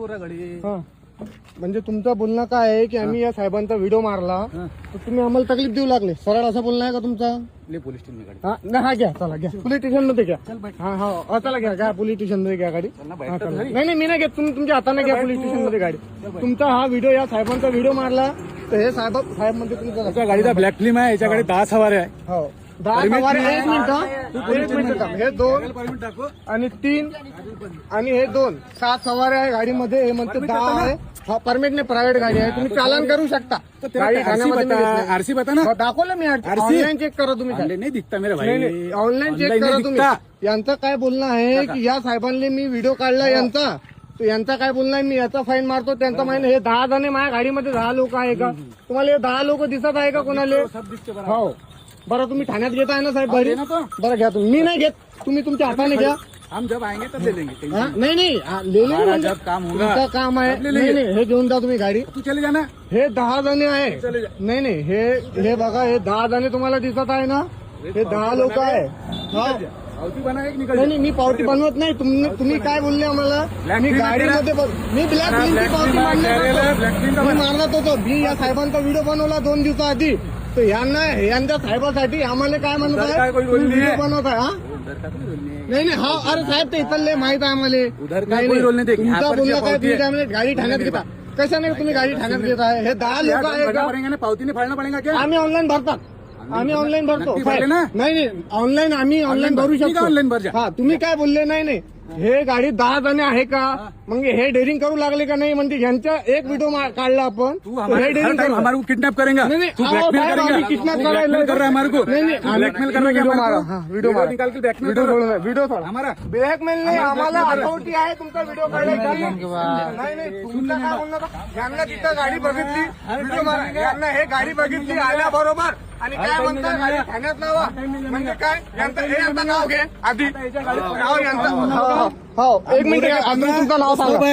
बोल रहा गाडी. हा म्हणजे तुमचं बोलणं काय आहे की आम्ही या साहेबांचा व्हिडिओ मारला तर तुम्ही आम्हाला तकलीफ देऊ लागले. सरळ असं बोलणं आहे का तुमचं? पोलीस स्टेशन गाडी. हा नाही, हा घ्या, चला घ्या पोलीस स्टेशन मध्ये घ्या. हा हा चला घ्या पोलीस स्टेशन मध्ये घ्या गाडी. हा, चला. नाही मी नाही घेत, तुम्ही तुमच्या हाताने घ्या पोलीस स्टेशन मध्ये गाडी. तुमचा हा व्हिडिओ या साहेबांचा व्हिडिओ मारला तर हे साहेब म्हणजे तुमचा गाडीचा ब्लॅक फिल्म आहे, याच्या गाडी 10 सवाऱ्या आहे. हो 10 सवारी. एक मिनिट हे 2 आणि 3 आणि हे 2 7 सवाऱ्या आहे गाडीमध्ये. हे म्हणते 10 आहे. हा परमिट नाही, प्रायव्हेट गाडी आहे, तुम्ही चालन करू शकता. गाडी आरसी बता ना. दाखवलं मी ऑनलाईन चेक करा तुम्ही. नाही दिखता मेरे भाई. नाही ऑनलाईन चेक करा तुम्ही. यांचं काय बोलणं आहे की या साहेबांनी मी व्हिडिओ काढला यांचा, तर यांचा काय बोलणं आहे मी याचा फाईन मारतो त्यांचा फाईन. हे 10 जण माझ्या गाडीमध्ये 10 लोक आहे का? तुम्हाला हे 10 लोक दिसत आहे का कोणाला? हो बरं तुम्ही ठाण्यात घेत आहे ना साहेब गाडी? बरं घ्या तुम्ही, मी नाही घेत, तुम्ही तुमच्या हाताने घ्या. हम जब आएंगे तब ले लेंगे. नाही ले जब काम होगा तुमचं काम आहे. नाही हे घेऊन जा तुम्ही गाडी. तू चले जाना. हे 10 जण आहे. नाही हे बघा, हे 10 जण तुम्हाला दिसत आहे ना, हे 10 लोक आहे. पावती बना एक निकल. नाही मी पावती बनवत नाही. तुम्ही काय बोलले आम्हाला? मी गाडीमध्ये मी ब्लॅक फिल्मची पावती मारत होतो. मी या साहेबांचा व्हिडिओ बनवला 2 दिवसाआधी. तर यांच्या साहेबासाठी आम्हाला काय म्हणत आहे? व्हिडिओ बनवत आहे. हा नाही हा अरे साहेब ते इथले माहित आहे आम्हाला. तुमचा बोलणं काय? तुम्ही काय म्हणजे गाडी ठाण्यात घेता? कशा नाही तुम्ही गाडी ठाण्यात घेत आहे? हे 10 लोक आहे का? पावती नाही फाडणं पडेगा क्या? आम्ही ऑनलाईन भरतात. आम्ही ऑनलाईन भरतो. नाही ऑनलाईन आम्ही ऑनलाईन भरू शकतो. ऑनलाईन भर. हा तुम्ही काय बोलले? नाही हे गाडी 10 जण आहे का? मग हे डेअरिंग करू लागले का? नाही म्हणजे ह्यांचा एक व्हिडिओ काढला आपण. हे डेअरिंग हमारे को किडनॅप करेंगे. तू ब्लॅकमेल करेंगे. किडनॅप करायला कर रहा है हमारे को. ब्लॅकमेल करने व्हिडिओ मारा. व्हिडिओ हमारा ब्लॅकमेल नाही, आम्हाला अथॉरिटी आहे तुमचा व्हिडिओ काढायची. नाही तुमचं काय बोलणं? यांना तिथं गाडी बघितली व्हिडिओ मारा. यांना हे गाडी बघितली आल्याबरोबर आणि काय म्हणतात गाडी ठाण्यात नावा म्हणजे काय? यांचं नाव घे आधी. नाव यांचं. हो एक मिनिट तुमचं नाव सांगा.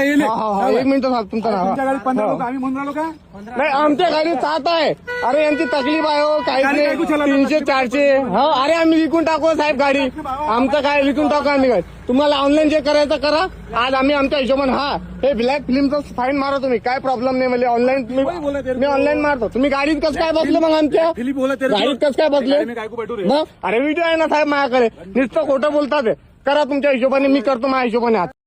एक मिनिट सांग तुमचं नाव. आम्ही म्हणून राहिलो का? नाही आमच्या गाडीत 7 आहे. अरे यांची तकलीफ आहे हो. काहीच नाही. 300 400. हो अरे आम्ही विकून टाकू साहेब गाडी. आमचं काय विकून टाकू आम्ही गाडी. तुम्हाला ऑनलाईन जे करायचं करा. आज आम्ही आमच्या हिशोबाने हे ब्लॅक फिल्मचं फाईन मारा तुम्ही. काय प्रॉब्लेम नाही मला. ऑनलाईन मी ऑनलाईन मारतो. तुम्ही गाडीत कसं काय बसले मग आमच्या गाडीत कसं काय बसले? मग अरे व्हिडिओ आहे ना साहेब माझ्याकडे. नुसतं खोटं बोलतात. करा तुमच्या हिशोबाने, मी करतो माझ्या हिशोबाने.